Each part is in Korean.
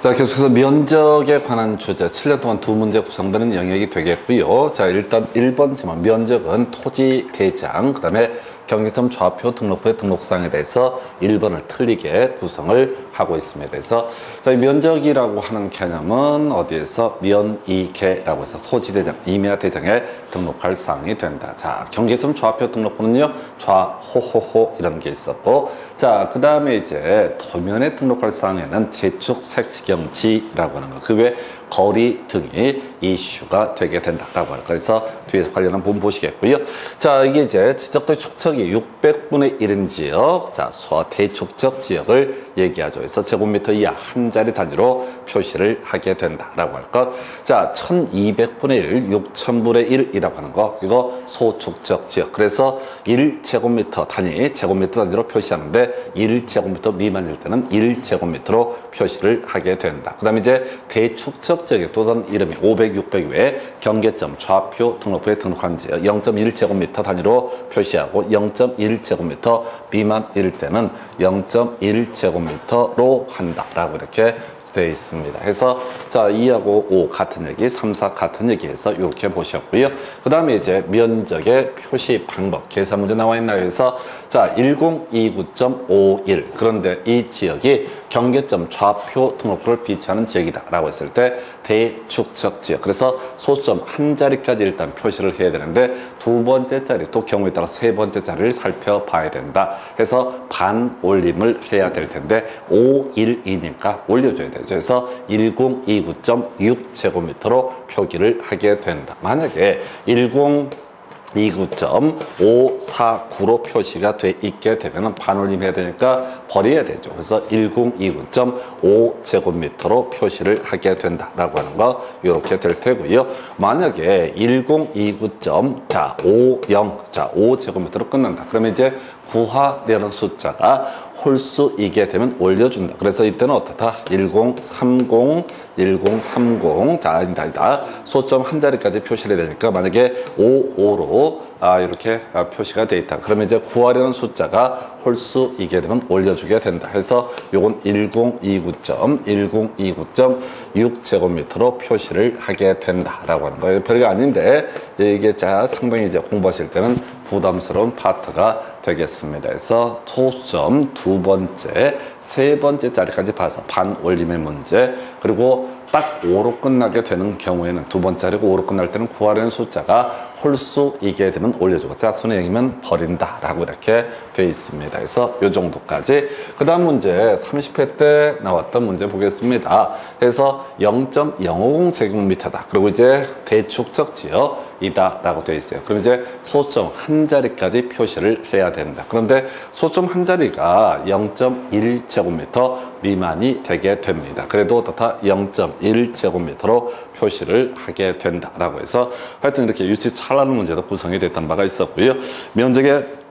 자, 계속해서 면적에 관한 주제, 7년 동안 두 문제 구성되는 영역이 되겠고요. 자, 일단 1번 지문, 면적은 토지 대장, 그 다음에 경계점 좌표 등록부의 등록사항에 대해서 1번을 틀리게 구성을 하고 있습니다. 그래서 자, 이 면적이라고 하는 개념은 어디에서 면이계라고 해서 토지 대장, 임야 대장에 등록할 사항이 된다. 자, 경계점 좌표 등록부는요, 좌호호호 이런 게 있었고, 자, 그 다음에 이제 도면에 등록할 사항에는 제축 색지경지라고 하는 거, 그 외 거리 등이 이슈가 되게 된다라고 할까. 그래서 뒤에서 관련한 부분 보시겠고요. 자, 이게 이제 지적도의 축척이 600분의 1인 지역, 자, 소와 대축척 지역을 얘기하죠. 그래서 제곱미터 이하 한 자리 단위로 표시를 하게 된다라고 할 것. 자, 1200분의 1, 6000분의 1이라고 하는 거, 이거 소축척 지역. 그래서 1제곱미터 단위, 제곱미터 단위로 표시하는데 1제곱미터 미만일 때는 1제곱미터로 표시를 하게 된다. 그 다음에 이제 대축척 지역의 또 다른 이름이 500, 600 외에 경계점 좌표 등록부에 등록한 지역 0.1제곱미터 단위로 표시하고 0.1제곱미터 미만일 때는 0.1제곱미터로 한다라고 이렇게 되어 있습니다. 그래서 자, 2하고 5 같은 얘기, 3, 4 같은 얘기해서 이렇게 보셨고요. 그 다음에 이제 면적의 표시 방법, 계산 문제 나와 있나요? 해서 자, 1029.51 그런데 이 지역이 경계점 좌표 등록부를 비치하는 지역이다 라고 했을 때 대축척 지역, 그래서 소점 한 자리까지 일단 표시를 해야 되는데 두 번째 자리, 또 경우에 따라 세 번째 자리를 살펴봐야 된다. 그래서 반 올림을 해야 될 텐데 512니까 올려줘야 되죠. 그래서 1029.6제곱미터로 표기를 하게 된다. 만약에 1029.549로 표시가 돼 있게 되면 반올림 해야 되니까 버려야 되죠. 그래서 1029.5제곱미터로 표시를 하게 된다라고 하는 거 이렇게 될 테고요. 만약에 1029.50 자, 5제곱미터로 끝난다. 그러면 이제 구하려는 숫자가 홀수이게 되면 올려준다. 그래서 이때는 어떻다? 1030, 1030. 자, 아니다. 소점 한 자리까지 표시를 해야 되니까 만약에 55로 이렇게 표시가 되어 있다. 그러면 이제 구하려는 숫자가 홀수이게 되면 올려주게 된다. 그래서 요건 1029.6제곱미터로 표시를 하게 된다라고 하는 거예요. 별게 아닌데 이게 자, 상당히 이제 공부하실 때는 부담스러운 파트가 되겠습니다. 그래서 소점 두 번째, 세 번째 자리까지 봐서 반 올림의 문제, 그리고 딱 5로 끝나게 되는 경우에는 두 번째 자리고 5로 끝날 때는 구하려는 숫자가 홀수이게 되면 올려주고 짝수는 0이면 버린다라고 이렇게 되어 있습니다. 그래서 이 정도까지. 그 다음 문제 30회 때 나왔던 문제 보겠습니다. 그래서 0.050제곱미터다. 그리고 이제 대축척 지역이다 라고 되어 있어요. 그럼 이제 소점 한 자리까지 표시를 해야 된다. 그런데 소점 한 자리가 0.1제곱미터 미만이 되게 됩니다. 그래도 어떻다? 0.1제곱미터로 표시를 하게 된다라고 해서 하여튼 이렇게 유치 찰나는 문제도 구성이 됐던 바가 있었고요. 면적의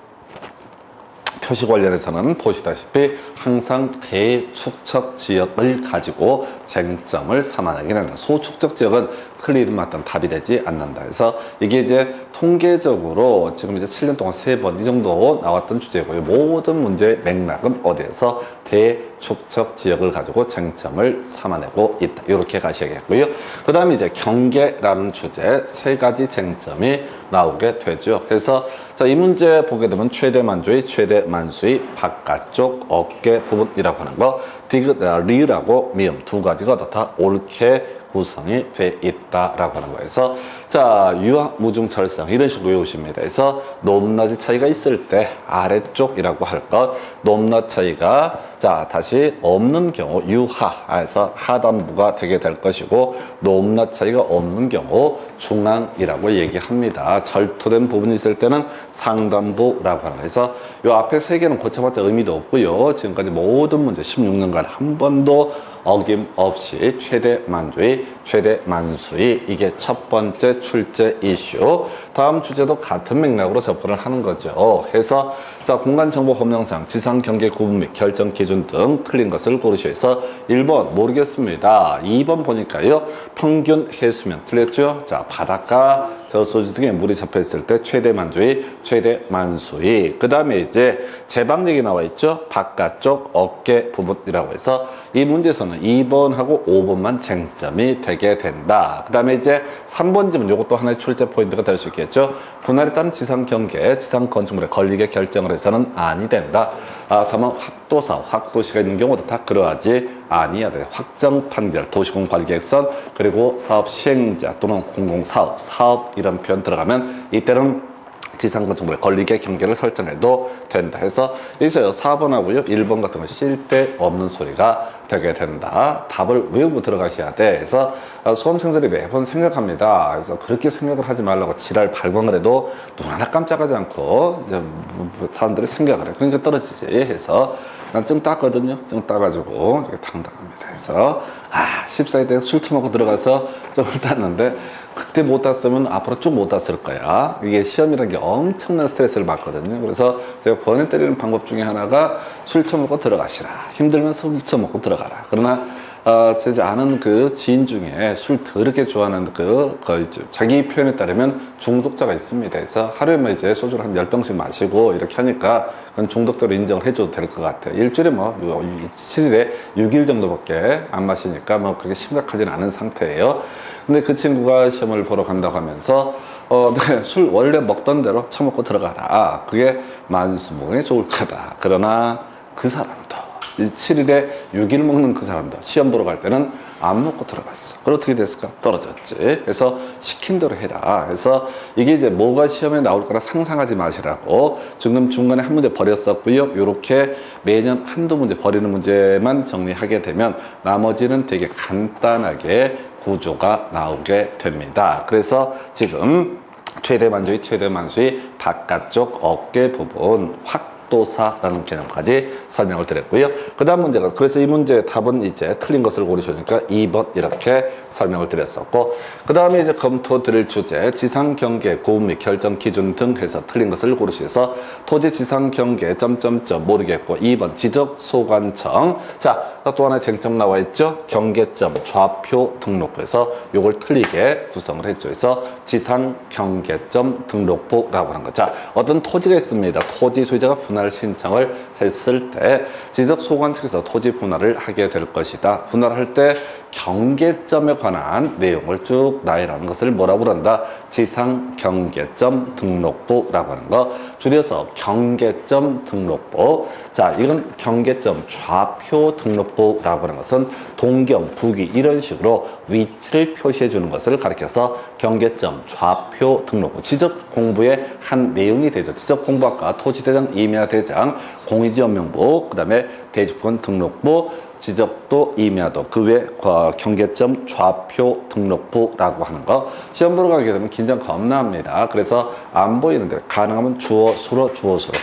표시 관련해서는 보시다시피 항상 대축척 지역을 가지고 쟁점을 삼아내긴 한다. 소축척 지역은 틀리든 맞든 답이 되지 않는다. 그래서 이게 이제 통계적으로 지금 이제 7년 동안 3번 이 정도 나왔던 주제고요. 모든 문제의 맥락은 어디에서 대축척 지역을 가지고 쟁점을 삼아내고 있다. 이렇게 가셔야겠고요. 그 다음에 이제 경계라는 주제 세 가지 쟁점이 나오게 되죠. 그래서 자, 이 문제 보게 되면 최대 만조의 최대 만수의 바깥쪽 어깨 부분이라고 하는 거, 디귿, 리라고 미음 두 가지가 다 옳게 구성이 돼 있다라고 하는 거에서 자, 유화 무중철성 이런 식으로 외우십니다. 그래서 높낮이 차이가 있을 때 아래쪽이라고 할 것, 높낮 차이가 자, 다시 없는 경우 유하에서 하단부가 되게 될 것이고, 높낮 차이가 없는 경우 중앙이라고 얘기합니다. 절토된 부분이 있을 때는 상단부라고 하는 거에서 요 앞에 세 개는 고쳐봤자 의미도 없고요. 지금까지 모든 문제 16년간 한 번도 어김없이 최대 만조의 최대 만수의 이게 첫 번째 출제 이슈. 다음 주제도 같은 맥락으로 접근을 하는 거죠. 해서 자, 자, 공간정보법령상 지상경계 구분 및 결정 기준 등 틀린 것을 고르시오에서 1번 모르겠습니다. 2번 보니까요. 평균 해수면 틀렸죠? 자, 바닷가, 저소지 등에 물이 접혀 있을 때 최대 만조의 최대 만수의. 그 다음에 이제 제방력이 나와 있죠? 바깥쪽 어깨 부분이라고 해서 이 문제에서는 2번하고 5번만 쟁점이 되게 된다. 그 다음에 이제 3번 지문 이것도 하나의 출제 포인트가 될 수 있겠죠? 분할에 따른 지상 경계, 지상 건축물에 걸리게 결정을 해서는 아니 된다. 다만 확도사, 확도시가 있는 경우도 다 그러하지 아니야 돼. 확정 판결, 도시공관리계획선, 그리고 사업 시행자 또는 공공사업, 사업 이런 표현 들어가면 이때는 지상건축물에 걸리게 경계를 설정해도 된다 해서 여기서 4번하고요 1번 같은 건 쓸데없는 소리가 되게 된다. 답을 외우고 들어가셔야 돼. 그래서 수험생들이 매번 생각합니다. 그래서 그렇게 생각을 하지 말라고 지랄 발광을 해도 눈 하나 깜짝하지 않고 이제 사람들이 생각을 해. 그러니까 떨어지지 해서 난 좀 땄거든요. 좀 따가지고 이렇게 당당합니다. 그래서 14일 때 술 처먹고 들어가서 좀 땄는데 그때 못 땄으면 앞으로 쭉 못 땄을 거야. 이게 시험이라는 게 엄청난 스트레스를 받거든요. 그래서 제가 번외 때리는 방법 중에 하나가 술 처먹고 들어가시라. 힘들면 술 처먹고 들어가라. 그러나 제 아는 그 지인 중에 술 더럽게 좋아하는 자기 표현에 따르면 중독자가 있습니다. 그래서 하루에 이제 소주를 한 10병씩 마시고 이렇게 하니까 그건 중독자로 인정을 해줘도 될 것 같아요. 일주일에 7일에 6일 정도밖에 안 마시니까 그렇게 심각하지는 않은 상태예요. 근데 그 친구가 시험을 보러 간다고 하면서 네, 술 원래 먹던 대로 처먹고 들어가라. 그게 만수무강에 좋을 거다. 그러나 그 사람도 7일에 6일 먹는 그 사람도 시험 보러 갈 때는 안 먹고 들어갔어. 그럼 어떻게 됐을까? 떨어졌지. 그래서 시킨 대로 해라. 그래서 이게 이제 뭐가 시험에 나올 거라 상상하지 마시라고 지금 중간에 한 문제 버렸었고요. 이렇게 매년 한두 문제 버리는 문제만 정리하게 되면 나머지는 되게 간단하게 구조가 나오게 됩니다. 그래서 지금 최대 만조의 최대 만수의 바깥쪽 어깨 부분 확도사라는 개념까지 설명을 드렸고요. 그 다음 문제가, 그래서 이 문제의 답은 이제 틀린 것을 고르시니까 2번 이렇게 설명을 드렸었고, 그 다음에 이제 검토 드릴 주제, 지상경계, 고분 및 결정 기준 등 해서 틀린 것을 고르셔서 토지 지상경계 점점점 모르겠고 2번 지적 소관청. 자, 또 하나의 쟁점 나와 있죠. 경계점 좌표 등록부에서 요걸 틀리게 구성을 했죠. 그래서 지상경계점 등록부라고 하는 거. 자, 어떤 토지가 있습니다. 토지 소유자가 분할 신청을 했을 때 지적 소관청에서 토지 분할을 하게 될 것이다. 분할할 때 경계점에 관한 내용을 쭉 나열하는 것을 뭐라고 그런다? 지상경계점 등록부라고 하는 거. 줄여서 경계점 등록부. 자, 이건 경계점 좌표 등록부라고 하는 것은 동경, 북위 이런 식으로 위치를 표시해 주는 것을 가리켜서 경계점 좌표 등록부. 지적 공부의 한 내용이 되죠. 지적 공부학과 토지대장, 임야대장, 공유지원명부, 그 다음에 대지권 등록부, 지적도 임야도, 그 외 경계점 좌표 등록부라고 하는 거. 시험 보러 가게 되면 긴장 겁나 합니다. 그래서 안 보이는데 가능하면 주어 수로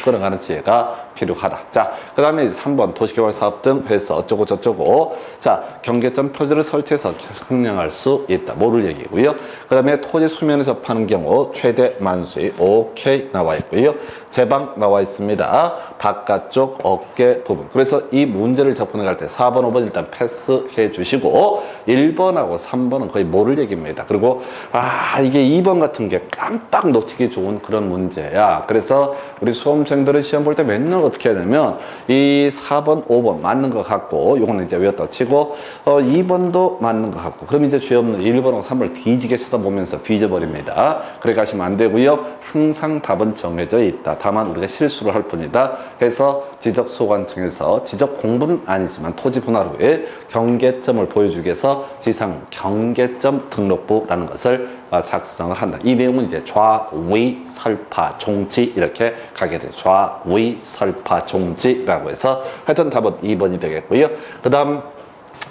끌어가는 지혜가 필요하다. 자, 그 다음에 3번 도시개발 사업 등 해서 어쩌고 저쩌고. 자, 경계점 표지를 설치해서 상량할 수 있다. 모를 얘기고요. 그 다음에 토지 수면에 접하는 경우 최대 만수의 오케이 나와 있고요. 제방 나와 있습니다. 바깥쪽 어깨 부분. 그래서 이 문제를 접근할 때 4번, 5번 일단 패스해 주시고 1번하고 3번은 거의 모를 얘기입니다. 그리고 이게 2번 같은 게 깜빡 놓치기 좋은 그런 문제야. 그래서 우리 수험생들은 시험 볼 때 맨날 어떻게 해야 되냐면 이 4번, 5번 맞는 것 같고 요거는 이제 외웠다 치고 2번도 맞는 것 같고 그럼 이제 죄 없는 1번하고 3번을 뒤지게 쳐다보면서 뒤져버립니다. 그래 가시면 안 되고요. 항상 답은 정해져 있다. 다만 우리가 실수를 할 뿐이다. 해서 지적소관청에서 지적 공부는 아니지만 토지 분할 후에 경계점을 보여주기 위해서 지상 경계점 등록부라는 것을 작성을 한다. 이 내용은 이제 좌위 설파 종지 이렇게 가게 돼요. 좌위 설파 종지라고 해서 하여튼 답은 2번이 되겠고요. 그 다음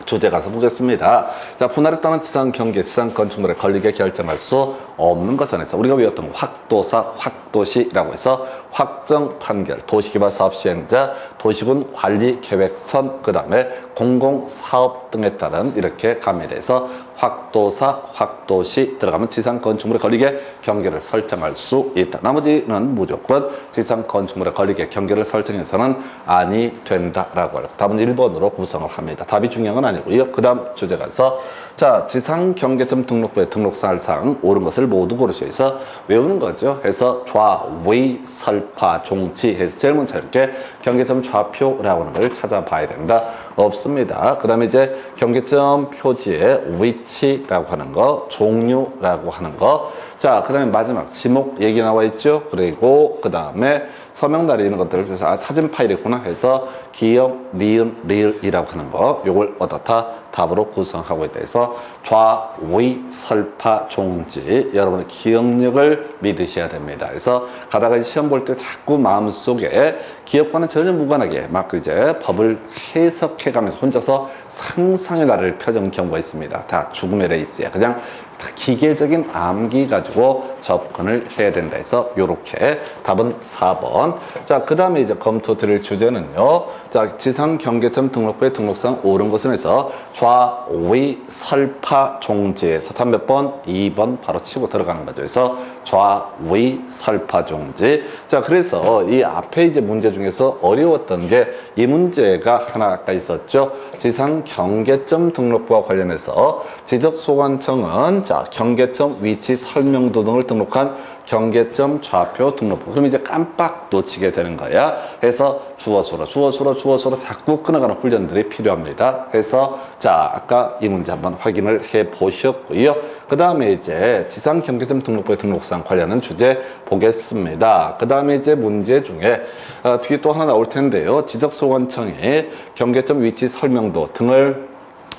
주제 가서 보겠습니다. 자, 분할에 따른 지상 경계, 지상 건축물에 걸리게 결정할 수 없는 것은 해서 우리가 외웠던 확도사, 확도시라고 해서 확정 판결, 도시개발 사업 시행자, 도시군 관리 계획선, 그 다음에 공공사업 등에 따른 이렇게 가미돼서 확도사, 확도시 들어가면 지상 건축물에 걸리게 경계를 설정할 수 있다. 나머지는 무조건 지상 건축물에 걸리게 경계를 설정해서는 아니 된다라고 하고 답은 1번으로 구성을 합니다. 답이 중요한 건 아니고요. 그 다음 주제 가서 자, 지상 경계점 등록부에 등록사항 옳은 것을 모두 고르셔서 외우는 거죠. 해서 좌위 설파 종지 해서 제일 먼저 이렇게 경계점 좌표라고 하는 걸 찾아봐야 된다. 없습니다. 그 다음에 이제 경계점 표지의 위치라고 하는 거, 종류라고 하는 거. 자, 그 다음에 마지막 지목 얘기 나와 있죠. 그리고 그 다음에 서명날이 이런 것들을 그래서 사진 파일이구나 해서 기역, 니은, 리을이라고 하는 거 요걸 어떻다 답으로 구성하고 있다 해서 좌위 설파 종지 여러분의 기억력을 믿으셔야 됩니다. 그래서 가다가 시험 볼 때 자꾸 마음속에 기억과는 전혀 무관하게 막 이제 법을 해석해가면서 혼자서 상상의 나를 펴는 경우가 있습니다. 다 죽음의 레이스야. 그냥 다 기계적인 암기 가지고 접근을 해야 된다 해서 요렇게 답은 4번. 자, 그 다음에 이제 검토 드릴 주제는요. 자, 지상 경계점 등록부에 등록상 옳은 것은 해서 좌위 설파 종지에서 답 몇 번? 2번 바로 치고 들어가는 거죠. 그래서 좌위 설파 종지. 자, 그래서 이 앞에 이제 문제 중에서 어려웠던 게 이 문제가 하나 아까 있었죠. 지상 경계점 등록부와 관련해서 지적소관청은 자, 경계점 위치 설명도 등을 등록한 경계점 좌표 등록부. 그럼 이제 깜빡 놓치게 되는 거야. 해서 주어수로 자꾸 끊어가는 훈련들이 필요합니다. 해서 자, 아까 이 문제 한번 확인을 해 보셨고요. 그 다음에 이제 지상 경계점 등록부의 등록사항 관련한 주제 보겠습니다. 그 다음에 이제 문제 중에 뒤에 또 하나 나올 텐데요. 지적소관청이 경계점 위치 설명도 등을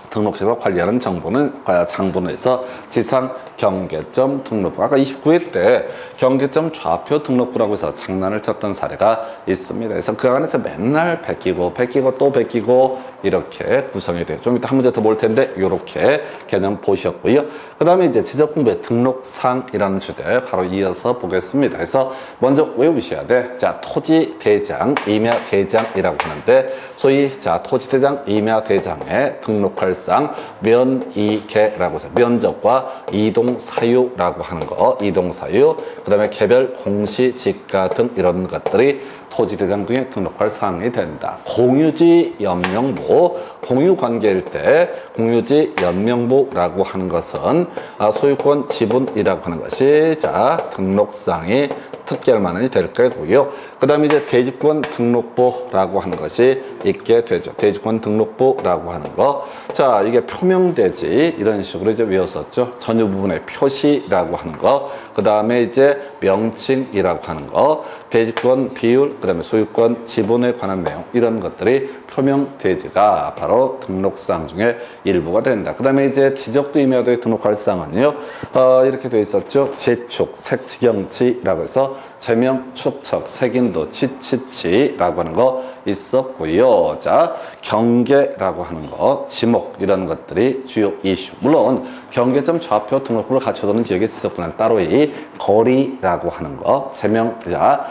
등록해서 관리하는 장본에서 지상 경계점 등록부. 아까 29회 때 경계점 좌표 등록부라고 해서 장난을 쳤던 사례가 있습니다. 그래서 그 안에서 맨날 베끼고 또 베끼고 이렇게 구성이 돼요. 좀 이따 한 문제 더 볼 텐데 이렇게 개념 보셨고요. 그 다음에 이제 지적공부의 등록상이라는 주제 바로 이어서 보겠습니다. 그래서 먼저 외우셔야 돼. 자, 토지대장, 임야대장이라고 하는데 소위 자, 토지대장, 임야대장에 등록할 상 면이계라고 해서 면적과 이동사유라고 하는 거, 이동사유, 그 다음에 개별 공시지가 등 이런 것들이 토지대장 등에 등록할 사항이 된다. 공유지 연명부, 공유관계일 때 공유지 연명부라고 하는 것은 소유권 지분이라고 하는 것이 자, 등록사항이 특기할 만한이 될 거고요. 그 다음에 이제 대지권 등록부라고 하는 것이 있게 되죠. 대지권 등록부라고 하는 거. 자, 이게 표명대지 이런 식으로 이제 외웠었죠. 전유 부분의 표시라고 하는 거. 그 다음에 이제 명칭이라고 하는 거. 대지권 비율, 그 다음에 소유권 지분에 관한 내용 이런 것들이 표명대지가 바로 등록사항 중에 일부가 된다. 그 다음에 이제 지적도 임야도에 등록할 사항은요. 이렇게 되어 있었죠. 제축, 색지경지라고 해서 제명, 축척, 색인도, 치치치라고 하는 거 있었고요. 자, 경계라고 하는 거, 지목 이런 것들이 주요 이슈. 물론 경계점 좌표 등록부를 갖춰두는 지역의 지적분은 따로 이 거리라고 하는 거, 제명자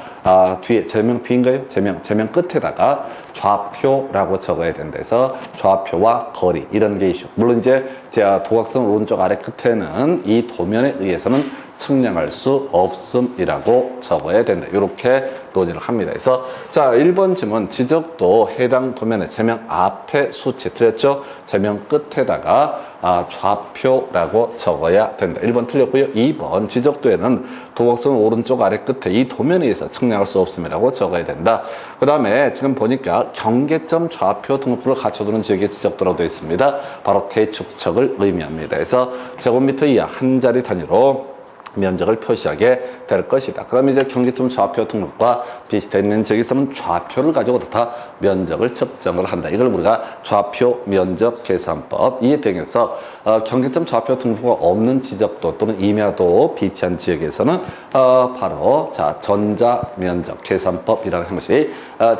뒤에 제명 뒤인가요? 제명 끝에다가 좌표라고 적어야 된다 해서 좌표와 거리 이런 게 이슈. 물론 이제 제가 도각선 오른쪽 아래 끝에는 이 도면에 의해서는 측량할 수 없음이라고 적어야 된다. 이렇게 논의를 합니다. 그래서 자, 1번 지문 지적도 해당 도면의 제명 앞에 수치 틀렸죠? 제명 끝에다가 좌표라고 적어야 된다. 1번 틀렸고요. 2번 지적도에는 도각선 오른쪽 아래 끝에 이 도면에 의해서 측량할 수 없음이라고 적어야 된다. 그 다음에 지금 보니까 경계점 좌표 등록부를 갖춰두는 지역의 지적도라고 되어 있습니다. 바로 대축척을 의미합니다. 그래서 제곱미터 이하 한 자리 단위로 면적을 표시하게 될 것이다. 그다음에 이제 경계점 좌표 등록과 비슷해 있는 지역에서는 좌표를 가지고 다 면적을 측정을 한다. 이걸 우리가 좌표 면적 계산법 이에 대해서 경계점 좌표 등록부가 없는 지적도 또는 임야도 비치한 지역에서는 바로 자, 전자 면적 계산법이라는 것이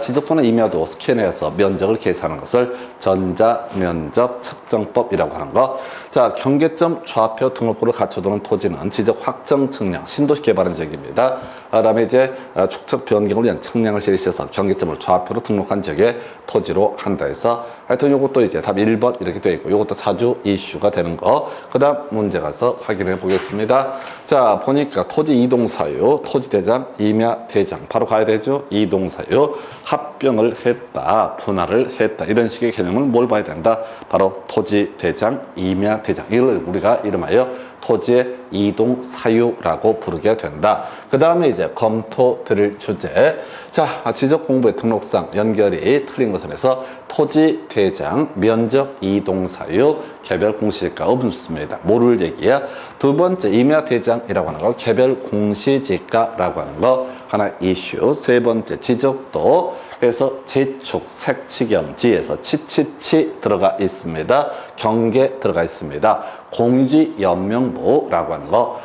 지적도나 임야도 스캔해서 면적을 계산하는 것을 전자 면적 측정법이라고 하는 거. 자, 경계점 좌표 등록부를 갖춰두는 토지는 지적 확 확정 측량, 신도시 개발한 지역입니다. 그다음에 이제 축척 변경을 위한 측량을 실시해서 경계점을 좌표로 등록한 지역의 토지로 한다 해서 하여튼 요것도 이제 답 1번 이렇게 되어 있고 요것도 자주 이슈가 되는 거. 그다음 문제 가서 확인해 보겠습니다. 자, 보니까 토지 이동 사유, 토지 대장, 임야 대장 바로 가야 되죠. 이동 사유, 합병을 했다, 분할을 했다 이런 식의 개념을 뭘 봐야 된다. 바로 토지 대장, 임야 대장 이걸 우리가 이름하여 토지의 이동 사유라고 부르게 된다. 그 다음에 이제 검토 드릴 주제. 자, 지적 공부의 등록상 연결이 틀린 것은 해서 토지 대장, 면적 이동 사유, 개별 공시지가 없습니다. 뭐를 얘기야? 두 번째 임야 대장이라고 하는 거, 개별 공시지가라고 하는 거 하나 이슈. 세 번째 지적도 그래서 재축, 색치경지에서 치치치 들어가 있습니다. 경계 들어가 있습니다. 공지연명부라고 하는 거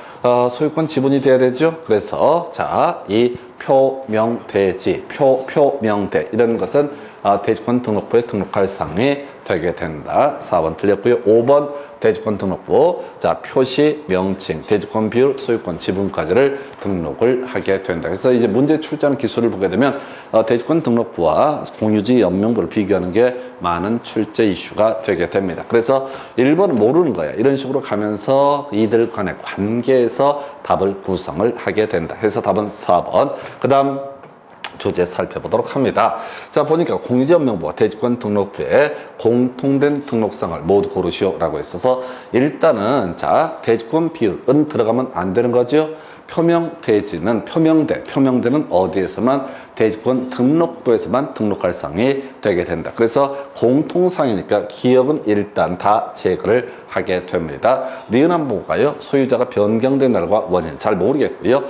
소유권 지분이 돼야 되죠. 그래서 자, 이 표명대지, 표명대 이런 것은 대지권 등록부에 등록할 사항이 되게 된다. 4번 틀렸고요. 5번 대지권 등록부, 자, 표시, 명칭, 대지권 비율, 소유권 지분까지를 등록을 하게 된다. 그래서 이제 문제 출제하는 기술을 보게 되면 대지권 등록부와 공유지 연명부를 비교하는 게 많은 출제 이슈가 되게 됩니다. 그래서 1번은 모르는 거야. 이런 식으로 가면서 이들 간의 관계에서 답을 구성을 하게 된다. 그래서 답은 4번. 그 다음 주제 살펴보도록 합니다. 자, 보니까 공유지연명부와 대지권 등록부에 공통된 등록상을 모두 고르시오라고 했어서 일단은 자, 대지권 비율은 들어가면 안 되는 거죠. 표명대지는 표명대는 어디에서만 대지권 등록부에서만 등록할 사항이 되게 된다. 그래서 공통상이니까 기억은 일단 다 제거를 하게 됩니다. 니은한 보고가요. 소유자가 변경된 날과 원인 잘 모르겠고요.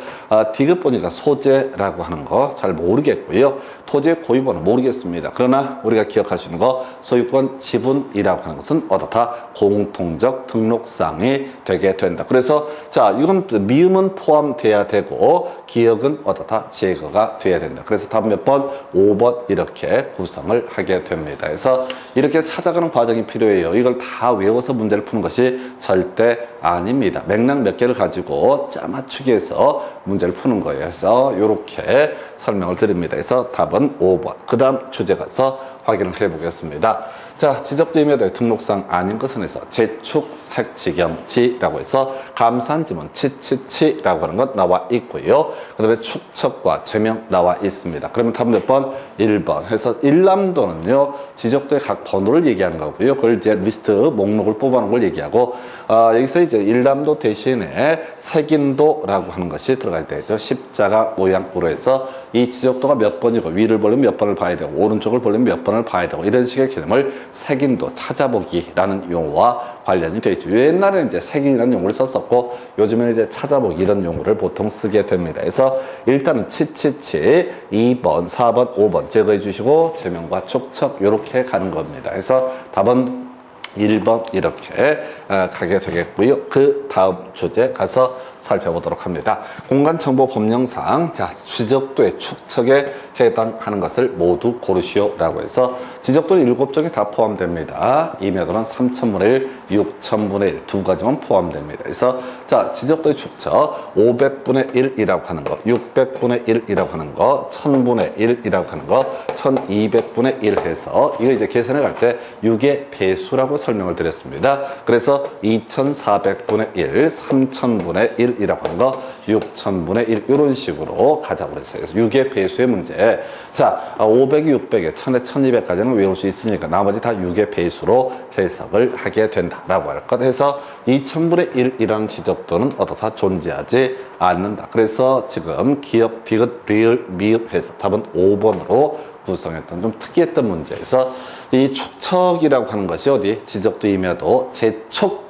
디귿 보니까 소재라고 하는 거 잘 모르겠고요. 토지의 고유번호 모르겠습니다. 그러나 우리가 기억할 수 있는 거 소유권 지분이라고 하는 것은 어떻다? 공통적 등록상이 되게 된다. 그래서 자, 이건 미음은 포함돼야 되고 기억은 어떻다? 제거가 돼야 된다. 그래서 답은 몇 번? 5번 이렇게 구성을 하게 됩니다. 그래서 이렇게 찾아가는 과정이 필요해요. 이걸 다 외워서 문제를 푸는 것이 절대 아닙니다. 맥락 몇 개를 가지고 짜맞추기 해서 문제를 푸는 거예요. 그래서 이렇게 설명을 드립니다. 그래서 답은 5번. 그 다음 주제 가서 확인을 해 보겠습니다. 자, 지적임에도 등록상 아닌 것은 해서 재축, 색치경지라고 해서 감사한 지문 치치치라고 하는 것 나와 있고요. 그 다음에 축척과 제명 나와 있습니다. 그러면 답은 몇 번? 1번. 해서 일람도는요, 지적도의 각 번호를 얘기하는 거고요. 그걸 이제 리스트 목록을 뽑아놓은 걸 얘기하고, 여기서 이제 일람도 대신에 색인도라고 하는 것이 들어가야 되죠. 십자가 모양으로 해서 이 지적도가 몇 번이고 위를 보려면 몇 번을 봐야 되고 오른쪽을 보려면 몇 번을 봐야 되고 이런 식의 개념을 색인도 찾아보기라는 용어와 관련이 되어 있죠. 옛날에는 이제 색인이라는 용어를 썼었고 요즘에는 이제 찾아보기 이런 용어를 보통 쓰게 됩니다. 그래서 일단은 치치치 2번, 4번, 5번 제거해 주시고 제명과 촉척 이렇게 가는 겁니다. 그래서 답은 1번 이렇게 가게 되겠고요. 그 다음 주제 가서 살펴보도록 합니다. 공간정보 법령상 자, 지적도의 축척에 해당하는 것을 모두 고르시오라고 해서 지적도는 7쪽에 다 포함됩니다. 임야도는 3,000분의 1, 6,000분의 1 두 가지만 포함됩니다. 그래서 자, 지적도의 축척 500분의 1이라고 하는 거, 600분의 1이라고 하는 거, 1000분의 1이라고 하는 거, 1200분의 1 해서 이거 이제 계산해 갈 때 6의 배수라고 설명을 드렸습니다. 그래서 2400분의 1, 3000분의 1이라고 하는 거, 6000분의 1 이런 식으로 가자고 그랬어요. 그래서 6의 배수의 문제. 자, 500이 600에 1000에 1200까지는 외울 수 있으니까 나머지 다 6의 배수로 해석을 하게 된다라고 할 것. 해서 2000분의 1이라는 지적도는 어떻다? 존재하지 않는다. 그래서 지금 기억, 디귿, 리을, 미흡 해서 답은 5번으로 구성했던 좀 특이했던 문제에서 이 축척이라고 하는 것이 어디? 지적도 임야도 재축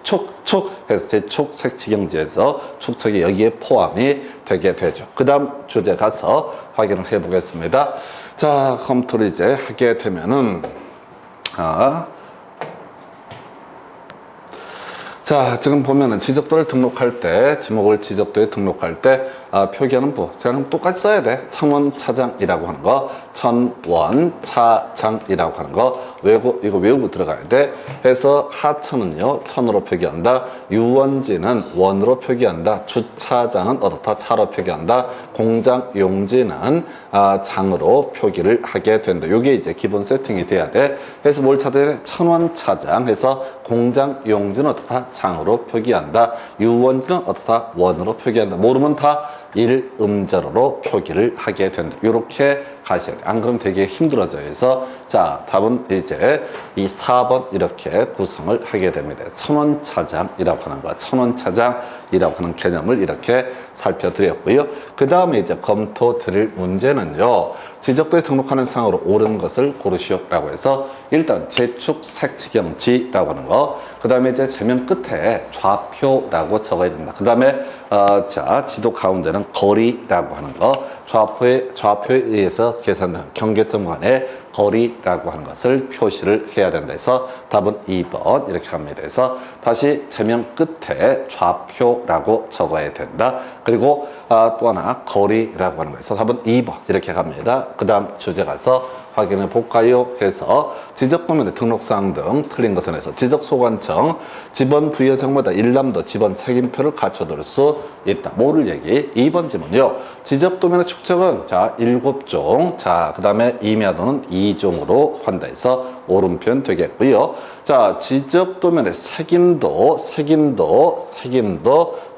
해서 재축 색치경지에서 축척이 여기에 포함이 되게 되죠. 그 다음 주제 가서 확인을 해 보겠습니다. 자, 검토를 이제 하게 되면은 자, 지금 보면은 지적도를 등록할 때, 지목을 지적도에 등록할 때 표기하는 부 그냥 똑같이 써야 돼. 천원차장이라고 하는 거, 천원차장이라고 하는 거 이거 외우고 들어가야 돼. 해서 하천은요 천으로 표기한다. 유원지는 원으로 표기한다. 주차장은 어떻다? 차로 표기한다. 공장용지는 장으로 표기를 하게 된다. 요게 이제 기본 세팅이 돼야 돼. 그래서 뭘 찾아야 돼? 천원차장 해서 공장용지는 어떻다? 장으로 표기한다. 유원지는 어떻다? 원으로 표기한다. 모르면 다 일음절로 표기를 하게 된다. 이렇게 가셔야 돼. 안 그러면 되게 힘들어져요. 그래서 자, 답은 이제 이 4번 이렇게 구성을 하게 됩니다. 천원차장이라고 하는 거, 천원차장이라고 하는 개념을 이렇게 살펴드렸고요. 그 다음에 이제 검토 드릴 문제는요. 지적도에 등록하는 상으로 옳은 것을 고르시오라고 해서 일단 제축 색지경지라고 하는 거, 그 다음에 이제 제면 끝에 좌표라고 적어야 된다. 그 다음에 자, 지도 가운데는 거리라고 하는 거, 좌표에 의해서 계산된 경계점 간의 거리라고 하는 것을 표시를 해야 된다 해서 답은 2번 이렇게 갑니다. 그래서 다시 제면 끝에 좌표라고 적어야 된다. 그리고 또 하나 거리라고 하는 거에서 답은 2번 이렇게 갑니다. 그 다음 주제 가서 확인해 볼까요? 해서 지적도면의 등록사항 등 틀린 것은 해서 지적소관청 지번 부여장마다 일람도 지번 책임표를 갖춰둘 수 있다. 모를 얘기. 2번 지문요. 지적도면의 축적은 자 7종, 자 그 다음에 임야도는 2종으로 한다 해서 옳은 표현 되겠고요. 자 지적도면의 색인도